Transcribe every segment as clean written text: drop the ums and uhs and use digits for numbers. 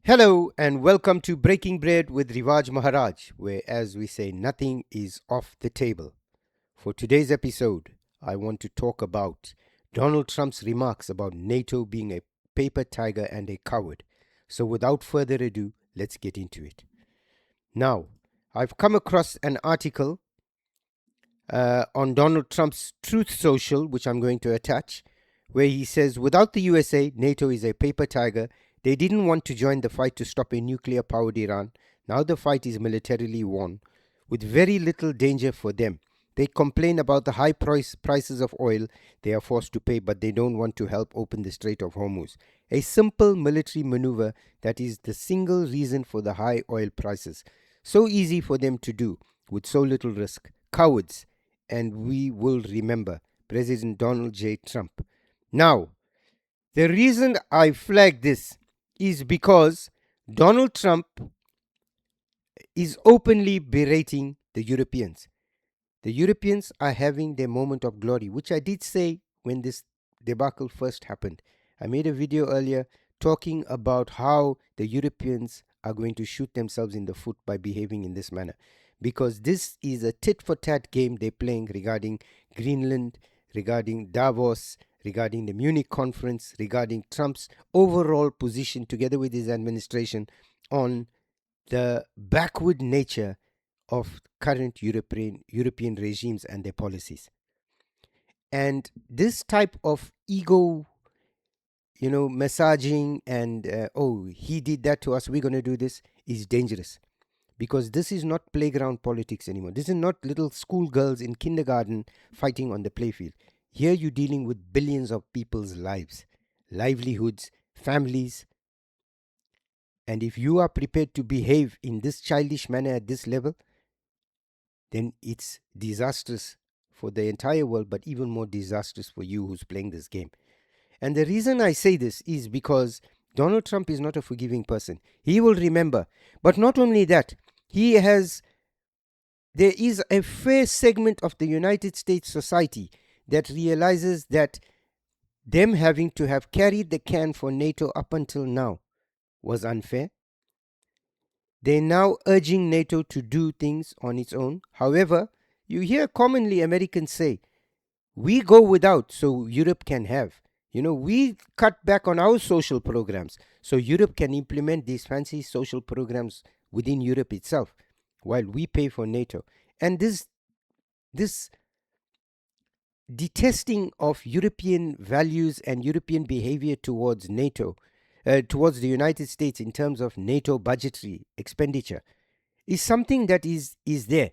Hello and welcome to Breaking Bread with Rivaj Maharaj, where, as we say, nothing is off the table. For today's episode, I want to talk about Donald Trump's remarks about NATO being a paper tiger and a coward. So, without further ado, let's get into it. Now, I've come across an article on Donald Trump's Truth Social, which I'm going to attach, where he says, without the USA, NATO is a paper tiger. They didn't want to join the fight to stop a nuclear powered Iran. Now the fight is militarily won, with very little danger for them. They complain about the high prices of oil they are forced to pay, but they don't want to help open the Strait of Hormuz. A simple military maneuver that is the single reason for the high oil prices. So easy for them to do, with so little risk. Cowards. And we will remember President Donald J. Trump. Now, the reason I flag this is because Donald Trump is openly berating the Europeans. The Europeans are having their moment of glory, which I did say when this debacle first happened. I made a video earlier talking about how the Europeans are going to shoot themselves in the foot by behaving in this manner. Because this is a tit-for-tat game they're playing regarding Greenland, regarding Davos, regarding the Munich conference, regarding Trump's overall position together with his administration on the backward nature of current European regimes and their policies. And this type of ego, massaging and, oh, he did that to us, we're going to do this, is dangerous. Because this is not playground politics anymore. This is not little schoolgirls in kindergarten fighting on the playfield. Here you're dealing with billions of people's lives, livelihoods, families. And if you are prepared to behave in this childish manner at this level, then it's disastrous for the entire world, but even more disastrous for you who's playing this game. And the reason I say this is because Donald Trump is not a forgiving person. He will remember. But not only that, there is a fair segment of the United States society that realizes that them having to have carried the can for NATO up until now was unfair. They're now urging NATO to do things on its own. However, you hear commonly Americans say, we go without so Europe can have. We cut back on our social programs so Europe can implement these fancy social programs within Europe itself while we pay for NATO. And this detesting of European values and European behavior towards NATO, towards the United States in terms of NATO budgetary expenditure, is something that is there.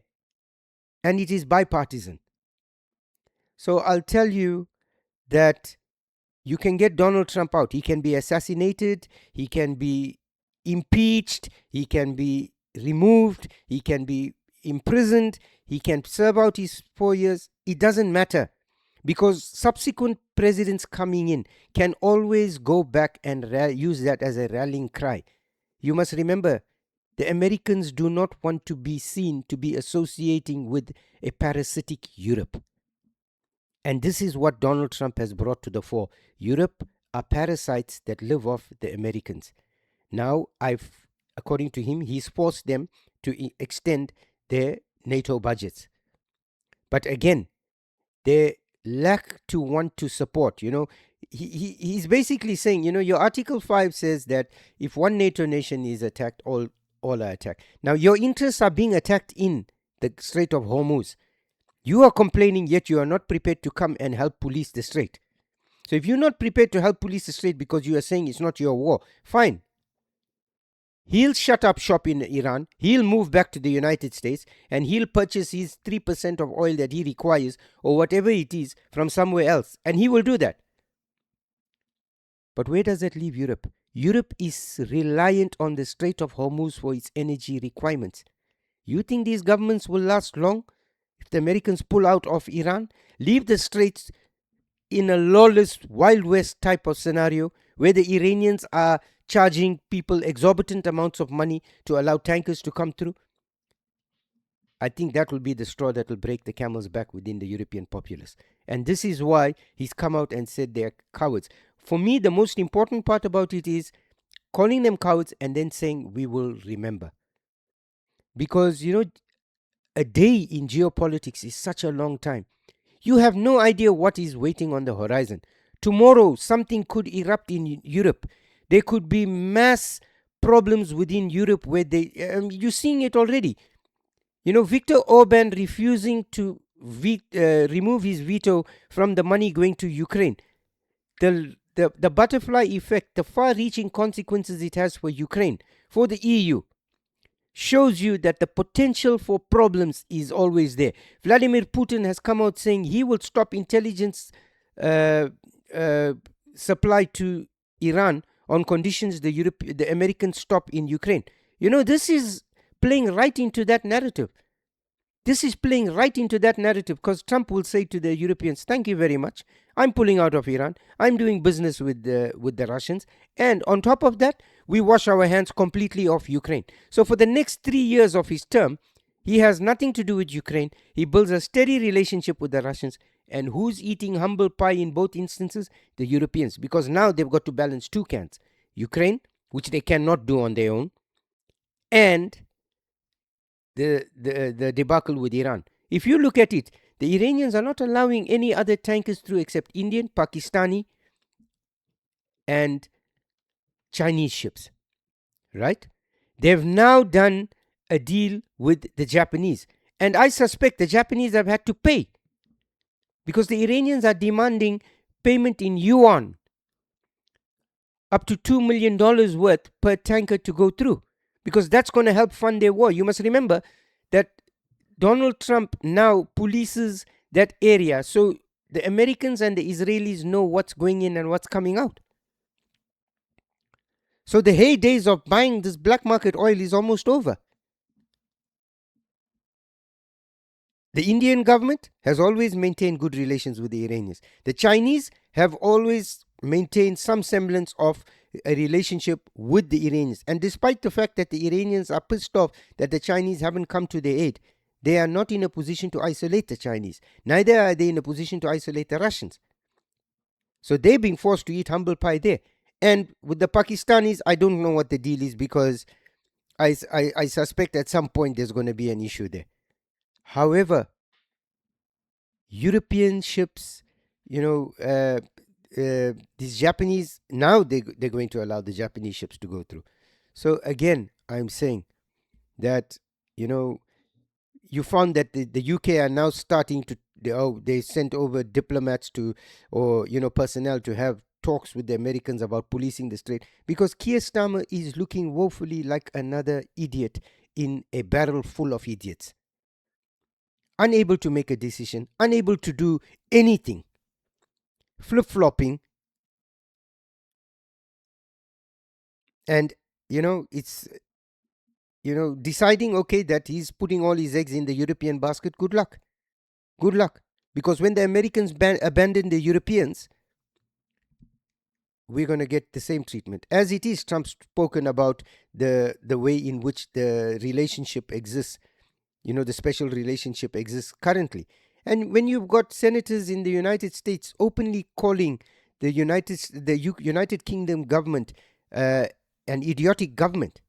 And it is bipartisan. So I'll tell you that you can get Donald Trump out. He can be assassinated, he can be impeached, he can be removed, he can be imprisoned, he can serve out his 4 years. It doesn't matter, because subsequent presidents coming in can always go back and use that as a rallying cry. You must remember, the Americans do not want to be seen to be associating with a parasitic Europe. And this is what Donald Trump has brought to the fore. Europe are parasites that live off the Americans. Now, according to him, he's forced them to extend their NATO budgets. But again, they lack to want to support. He's basically saying, your Article 5 says that if one NATO nation is attacked, all are attacked. Now, your interests are being attacked in the Strait of Hormuz. You are complaining, yet you are not prepared to come and help police the Strait. So if you're not prepared to help police the Strait because you are saying it's not your war, fine. He'll shut up shop in Iran, he'll move back to the United States, and he'll purchase his 3% of oil that he requires, or whatever it is, from somewhere else. And he will do that. But where does that leave Europe? Europe is reliant on the Strait of Hormuz for its energy requirements. You think these governments will last long? If the Americans pull out of Iran, leave the Straits in a lawless Wild West type of scenario where the Iranians are charging people exorbitant amounts of money to allow tankers to come through, I think that will be the straw that will break the camel's back within the European populace. And this is why he's come out and said they're cowards. For me, the most important part about it is calling them cowards and then saying we will remember. Because, a day in geopolitics is such a long time. You have no idea what is waiting on the horizon. Tomorrow, something could erupt in Europe. There could be mass problems within Europe where you're seeing it already. Viktor Orban refusing to remove his veto from the money going to Ukraine. The butterfly effect, the far-reaching consequences it has for Ukraine, for the EU, shows you that the potential for problems is always there. Vladimir Putin has come out saying he will stop intelligence uh, uh, supply to Iran on conditions the Americans stop in Ukraine. This is playing right into that narrative. This is playing right into that narrative because Trump will say to the Europeans, thank you very much. I'm pulling out of Iran. I'm doing business with the Russians. And on top of that, we wash our hands completely off Ukraine. So for the next 3 years of his term, he has nothing to do with Ukraine. He builds a steady relationship with the Russians. And who's eating humble pie in both instances? The Europeans. Because now they've got to balance two cans. Ukraine, which they cannot do on their own, and the debacle with Iran. If you look at it, the Iranians are not allowing any other tankers through except Indian, Pakistani, and Chinese ships, right? They've now done a deal with the Japanese. And I suspect the Japanese have had to pay because the Iranians are demanding payment in yuan, up to $2 million worth per tanker to go through, because that's going to help fund their war. You must remember that Donald Trump now polices that area, so the Americans and the Israelis know what's going in and what's coming out. So the heydays of buying this black market oil is almost over. The Indian government has always maintained good relations with the Iranians. The Chinese have always maintained some semblance of a relationship with the Iranians. And despite the fact that the Iranians are pissed off that the Chinese haven't come to their aid, they are not in a position to isolate the Chinese. Neither are they in a position to isolate the Russians. So they're being forced to eat humble pie there. And with the Pakistanis, I don't know what the deal is because I suspect at some point there's going to be an issue there. However, European ships, these Japanese, now they're going to allow the Japanese ships to go through. So again, I'm saying that, you found that the UK are now starting to, they sent over diplomats to, or, personnel to have talks with the Americans about policing the Strait, because Keir Starmer is looking woefully like another idiot in a barrel full of idiots. Unable to make a decision, unable to do anything, flip-flopping, and it's deciding, okay, that he's putting all his eggs in the European basket. Good luck, because when the Americans abandon the Europeans, we're going to get the same treatment. As it is, Trump's spoken about the way in which the relationship exists, the special relationship exists currently. And when you've got senators in the United States openly calling the United Kingdom government an idiotic government,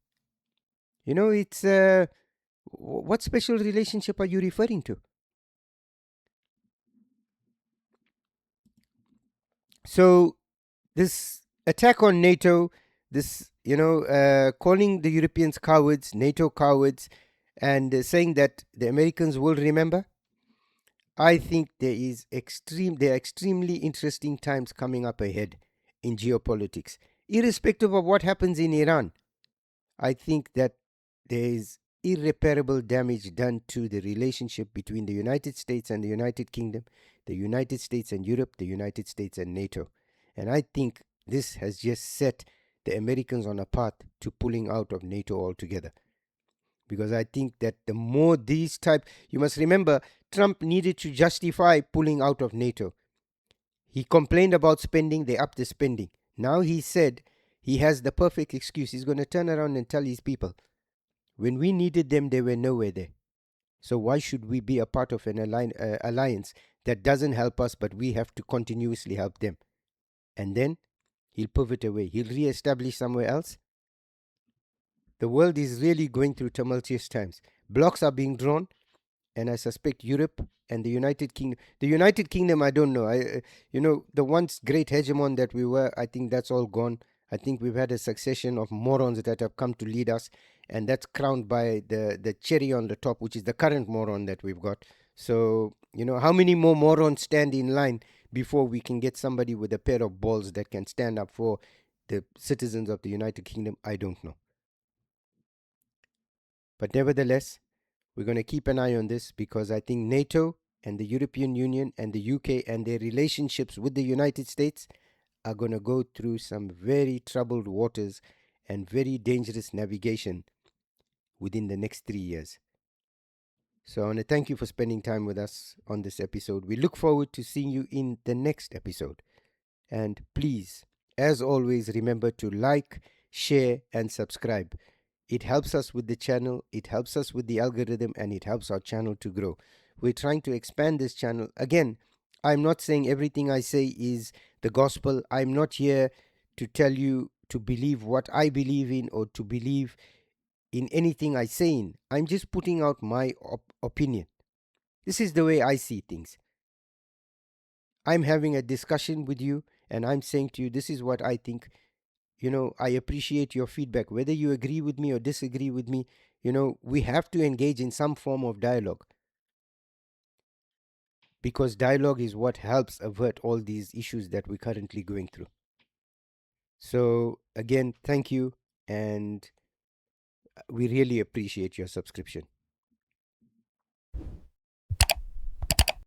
it's what special relationship are you referring to? So this attack on NATO, this calling the Europeans cowards, NATO cowards, and saying that the Americans will remember, I think there are extremely interesting times coming up ahead in geopolitics. Irrespective of what happens in Iran, I think that there is irreparable damage done to the relationship between the United States and the United Kingdom, the United States and Europe, the United States and NATO. And I think this has just set the Americans on a path to pulling out of NATO altogether. Because I think that the more these type, you must remember, Trump needed to justify pulling out of NATO. He complained about spending, they upped the spending. Now he said he has the perfect excuse. He's going to turn around and tell his people, when we needed them, they were nowhere there. So why should we be a part of an alliance that doesn't help us, but we have to continuously help them? And then he'll pivot away. He'll re-establish somewhere else, The world is really going through tumultuous times. Blocks are being drawn, and I suspect Europe and the United Kingdom. The United Kingdom, I don't know. The once great hegemon that we were, I think that's all gone. I think we've had a succession of morons that have come to lead us, and that's crowned by the cherry on the top, which is the current moron that we've got. So, how many more morons stand in line before we can get somebody with a pair of balls that can stand up for the citizens of the United Kingdom? I don't know. But nevertheless, we're going to keep an eye on this because I think NATO and the European Union and the UK and their relationships with the United States are going to go through some very troubled waters and very dangerous navigation within the next 3 years. So I want to thank you for spending time with us on this episode. We look forward to seeing you in the next episode. And please, as always, remember to like, share, and subscribe. It helps us with the channel, it helps us with the algorithm, and it helps our channel to grow. We're trying to expand this channel. Again, I'm not saying everything I say is the gospel. I'm not here to tell you to believe what I believe in or to believe in anything I say in. I'm just putting out my opinion. This is the way I see things. I'm having a discussion with you and I'm saying to you, this is what I think. I appreciate your feedback. Whether you agree with me or disagree with me, we have to engage in some form of dialogue because dialogue is what helps avert all these issues that we're currently going through. So, again, thank you, and we really appreciate your subscription.